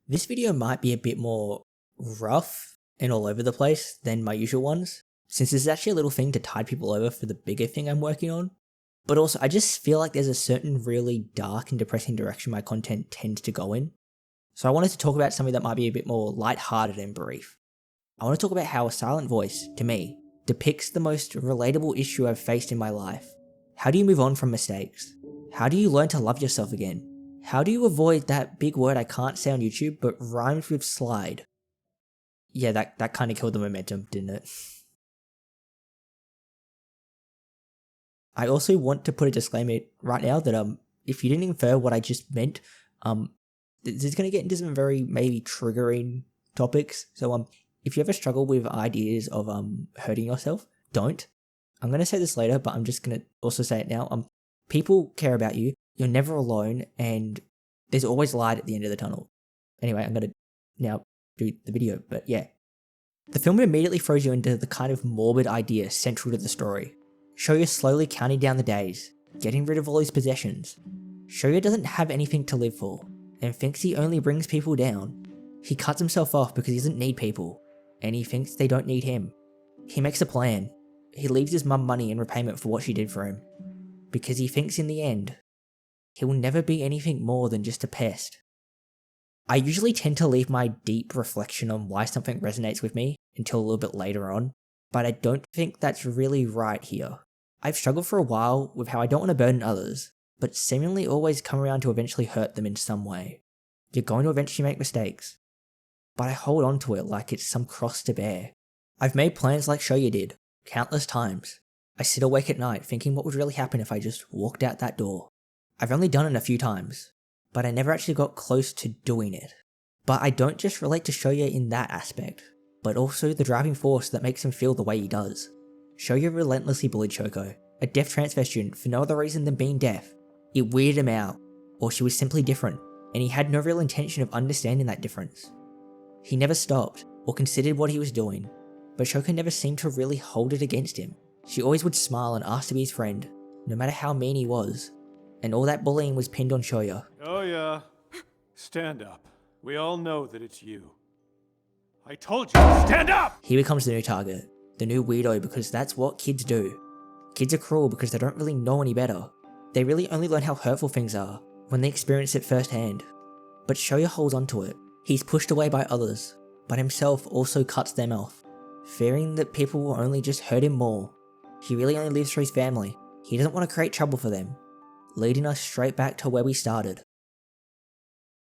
This video might be a bit more rough and all over the place than my usual ones, since this is actually a little thing to tide people over for the bigger thing I'm working on. But also, I just feel like there's a certain really dark and depressing direction my content tends to go in. So I wanted to talk about something that might be a bit more lighthearted and brief. I want to talk about how A Silent Voice, to me, depicts the most relatable issue I've faced in my life. How do you move on from mistakes? How do you learn to love yourself again? How do you avoid that big word I can't say on YouTube but rhymes with slide? Yeah, that kind of killed the momentum, didn't it? I also want to put a disclaimer right now that if you didn't infer what I just meant, this is going to get into some very maybe triggering topics. So if you ever struggle with ideas of hurting yourself, don't. I'm going to say this later, but I'm just going to also say it now. People care about you. You're never alone, and there's always light at the end of the tunnel. Anyway, I'm going to now do the video, but yeah. The film immediately throws you into the kind of morbid idea central to the story. Shoya slowly counting down the days, getting rid of all his possessions. Shoya doesn't have anything to live for, and thinks he only brings people down. He cuts himself off because he doesn't need people, and he thinks they don't need him. He makes a plan. He leaves his mum money in repayment for what she did for him, because he thinks in the end, he will never be anything more than just a pest. I usually tend to leave my deep reflection on why something resonates with me until a little bit later on, but I don't think that's really right here. I've struggled for a while with how I don't want to burden others, but seemingly always come around to eventually hurt them in some way. You're going to eventually make mistakes, but I hold on to it like it's some cross to bear. I've made plans like Shoya did, countless times. I sit awake at night thinking what would really happen if I just walked out that door. I've only done it a few times, but I never actually got close to doing it. But I don't just relate to Shoya in that aspect, but also the driving force that makes him feel the way he does. Shoya relentlessly bullied Shoko, a deaf transfer student, for no other reason than being deaf. It weirded him out, or she was simply different, and he had no real intention of understanding that difference. He never stopped, or considered what he was doing, but Shoko never seemed to really hold it against him. She always would smile and ask to be his friend, no matter how mean he was. And all that bullying was pinned on Shoya. Oh yeah. Stand up. We all know that it's you. I told you, stand up! He becomes the new target, the new weirdo, because that's what kids do. Kids are cruel because they don't really know any better. They really only learn how hurtful things are when they experience it firsthand. But Shoya holds onto it. He's pushed away by others, but himself also cuts them off, fearing that people will only just hurt him more. He really only lives for his family. He doesn't want to create trouble for them, leading us straight back to where we started.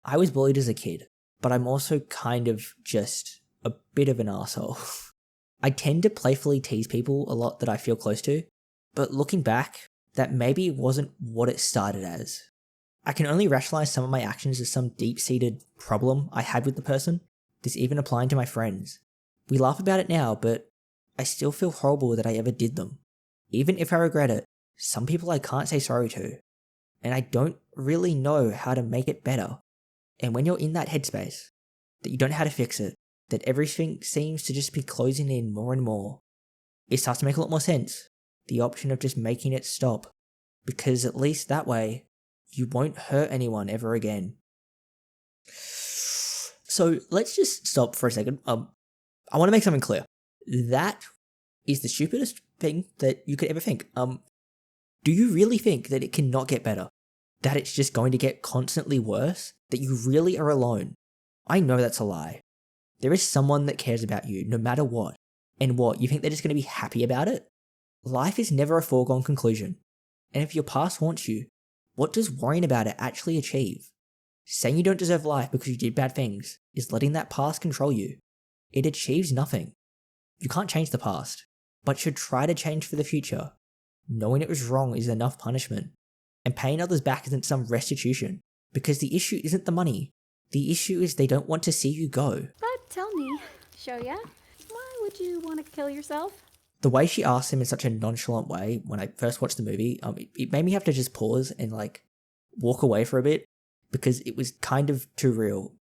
I was bullied as a kid, but I'm also kind of just a bit of an asshole. I tend to playfully tease people a lot that I feel close to, but looking back, that maybe wasn't what it started as. I can only rationalize some of my actions as some deep-seated problem I had with the person, this even applying to my friends. We laugh about it now, but I still feel horrible that I ever did them. Even if I regret it, some people I can't say sorry to, and I don't really know how to make it better. And when you're in that headspace, that you don't know how to fix it, that everything seems to just be closing in more and more, it starts to make a lot more sense, the option of just making it stop, because at least that way, you won't hurt anyone ever again. So let's just stop for a second. I want to make something clear. That is the stupidest thing that you could ever think. Do you really think that it cannot get better? That it's just going to get constantly worse? That you really are alone? I know that's a lie. There is someone that cares about you, no matter what. And what, you think they're just going to be happy about it? Life is never a foregone conclusion. And if your past haunts you, what does worrying about it actually achieve? Saying you don't deserve life because you did bad things is letting that past control you. It achieves nothing. You can't change the past, but should try to change for the future. Knowing it was wrong is enough punishment. And paying others back isn't some restitution, because the issue isn't the money. The issue is they don't want to see you go. But tell me, Shoya, why would you want to kill yourself? The way she asked him in such a nonchalant way when I first watched the movie, it made me have to just pause and walk away for a bit, because it was kind of too real.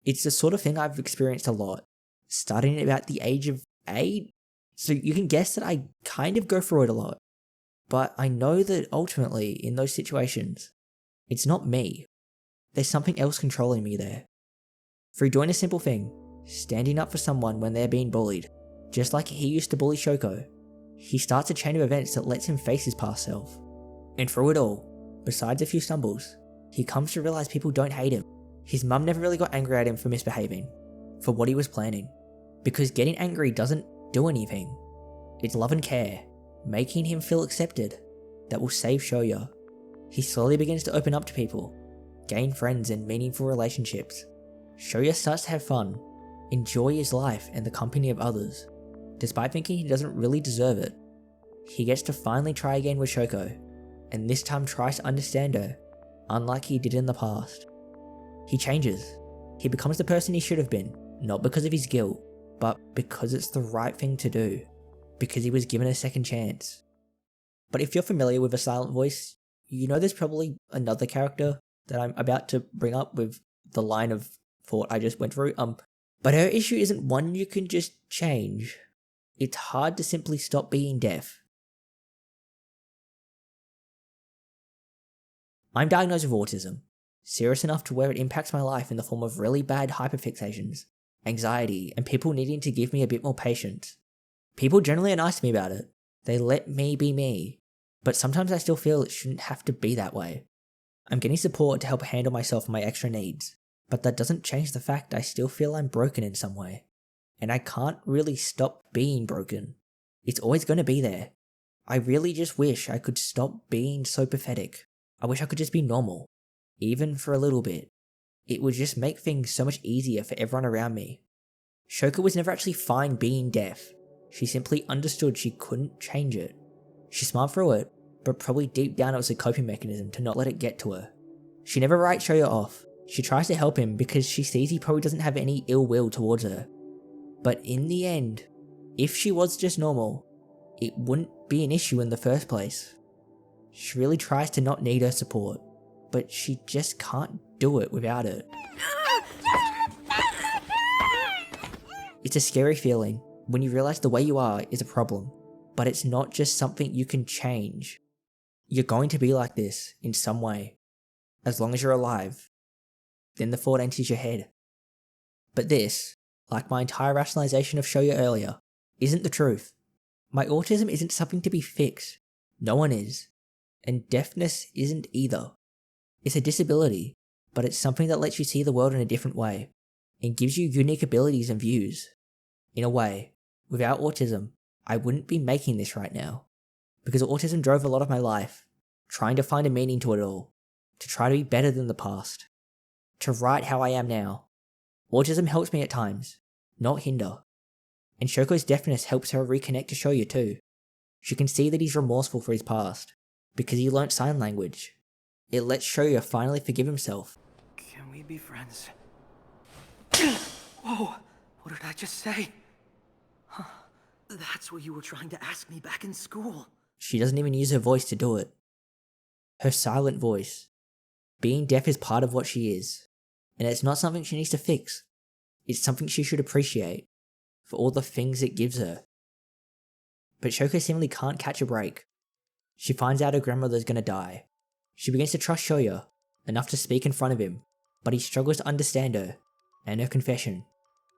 It's the sort of thing I've experienced a lot, starting at about the age of 8. So you can guess that I kind of go through it a lot. But I know that ultimately, in those situations, it's not me. There's something else controlling me there. Through doing a simple thing, standing up for someone when they're being bullied, just like he used to bully Shoko, he starts a chain of events that lets him face his past self. And through it all, besides a few stumbles, he comes to realize people don't hate him. His mum never really got angry at him for misbehaving, for what he was planning, because getting angry doesn't do anything. It's love and care, making him feel accepted, that will save Shoya. He slowly begins to open up to people, gain friends and meaningful relationships. Shoya starts to have fun, enjoy his life and the company of others. Despite thinking he doesn't really deserve it, he gets to finally try again with Shoko, and this time tries to understand her, unlike he did in the past. He changes. He becomes the person he should have been, not because of his guilt, but because it's the right thing to do, because he was given a second chance. But if you're familiar with A Silent Voice, you know there's probably another character that I'm about to bring up with the line of thought I just went through. But her issue isn't one you can just change. It's hard to simply stop being deaf. I'm diagnosed with autism, serious enough to where it impacts my life in the form of really bad hyperfixations, anxiety, and people needing to give me a bit more patience. People generally are nice to me about it. They let me be me, but sometimes I still feel it shouldn't have to be that way. I'm getting support to help handle myself and my extra needs, but that doesn't change the fact I still feel I'm broken in some way. And I can't really stop being broken. It's always going to be there. I really just wish I could stop being so pathetic. I wish I could just be normal, even for a little bit. It would just make things so much easier for everyone around me. Shoko was never actually fine being deaf. She simply understood she couldn't change it. She smiled through it, but probably deep down it was a coping mechanism to not let it get to her. She never writes Shoya off. She tries to help him because she sees he probably doesn't have any ill will towards her. But in the end, if she was just normal, it wouldn't be an issue in the first place. She really tries to not need her support, but she just can't do it without it. It's a scary feeling when you realize the way you are is a problem, but it's not just something you can change. You're going to be like this in some way, as long as you're alive. Then the thought enters your head. But this, like my entire rationalization of Shoya earlier, isn't the truth. My autism isn't something to be fixed. No one is. And deafness isn't either. It's a disability, but it's something that lets you see the world in a different way, and gives you unique abilities and views. In a way, without autism, I wouldn't be making this right now. Because autism drove a lot of my life, trying to find a meaning to it all, to try to be better than the past, to write how I am now. Autism helps me at times, not hinder. And Shoko's deafness helps her reconnect to Shoya too. She can see that he's remorseful for his past, because he learnt sign language. It lets Shoya finally forgive himself. Can we be friends? Whoa, what did I just say? Huh. That's what you were trying to ask me back in school. She doesn't even use her voice to do it. Her silent voice. Being deaf is part of what she is, and it's not something she needs to fix. It's something she should appreciate, for all the things it gives her. But Shoko seemingly can't catch a break. She finds out her grandmother's gonna die. She begins to trust Shoya, enough to speak in front of him, but he struggles to understand her, and her confession.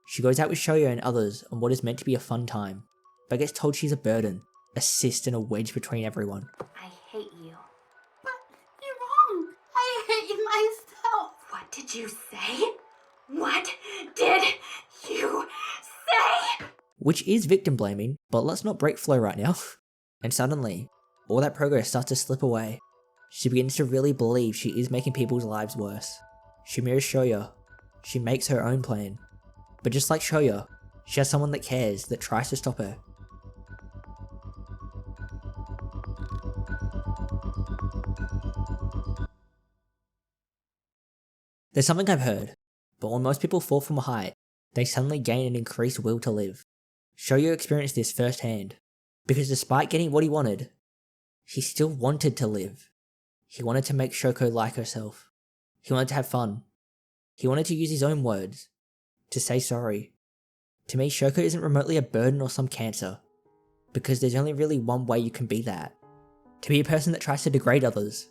She goes out with Shoya and others on what is meant to be a fun time, but gets told she's a burden, a cyst and a wedge between everyone. I hate you. But you're wrong. I hate myself. What did you say? What did you say? Which is victim blaming, but let's not break flow right now. And suddenly, all that progress starts to slip away. She begins to really believe she is making people's lives worse. She mirrors Shoya. She makes her own plan. But just like Shoya, she has someone that cares, that tries to stop her. There's something I've heard, but when most people fall from a height, they suddenly gain an increased will to live. Shoya experienced this firsthand, because despite getting what he wanted, he still wanted to live. He wanted to make Shoko like herself. He wanted to have fun. He wanted to use his own words, to say sorry. To me, Shoko isn't remotely a burden or some cancer, because there's only really one way you can be that. To be a person that tries to degrade others,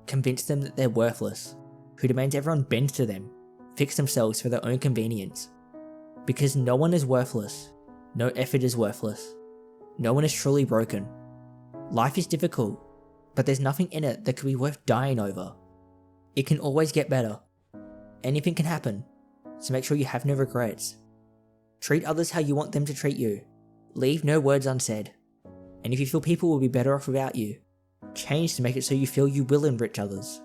convince them that they're worthless, who demands everyone bends to them, fix themselves for their own convenience. Because no one is worthless. No effort is worthless. No one is truly broken. Life is difficult, but there's nothing in it that could be worth dying over. It can always get better. Anything can happen, so make sure you have no regrets. Treat others how you want them to treat you. Leave no words unsaid. And if you feel people will be better off without you, change to make it so you feel you will enrich others.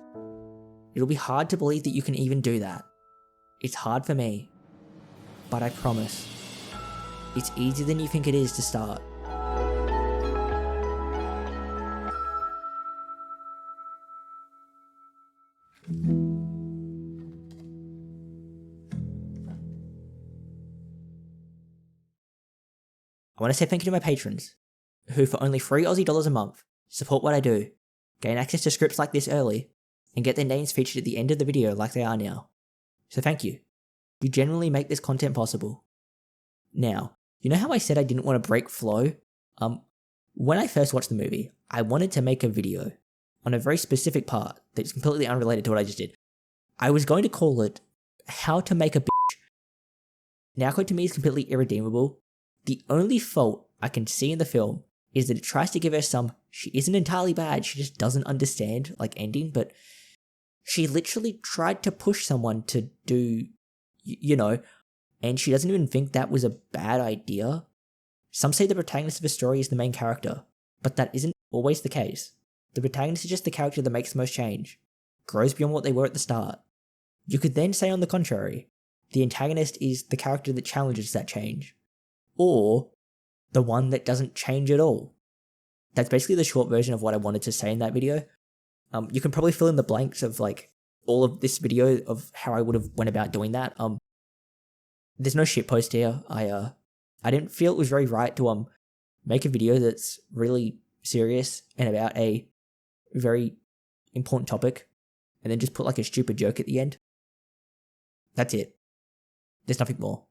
It'll be hard to believe that you can even do that. It's hard for me, but I promise, it's easier than you think it is to start. I want to say thank you to my patrons, who for only $3 Aussie a month support what I do, gain access to scripts like this early, and get their names featured at the end of the video like they are now. So thank you. You genuinely make this content possible. Now, you know how I said I didn't want to break flow? When I first watched the movie, I wanted to make a video on a very specific part that's completely unrelated to what I just did. I was going to call it, How to Make a Bitch. Naoko to me is completely irredeemable. The only fault I can see in the film is that it tries to give her some, she isn't entirely bad, she just doesn't understand, like, ending, but she literally tried to push someone to do, and she doesn't even think that was a bad idea. Some say the protagonist of a story is the main character, but that isn't always the case. The protagonist is just the character that makes the most change, grows beyond what they were at the start. You could then say on the contrary, the antagonist is the character that challenges that change, or the one that doesn't change at all. That's basically the short version of what I wanted to say in that video. You can probably fill in the blanks of like all of this video of how I would have went about doing that. There's no shitpost here. I didn't feel it was very right to make a video that's really serious and about a very important topic and then just put like a stupid joke at the end. That's it. There's nothing more.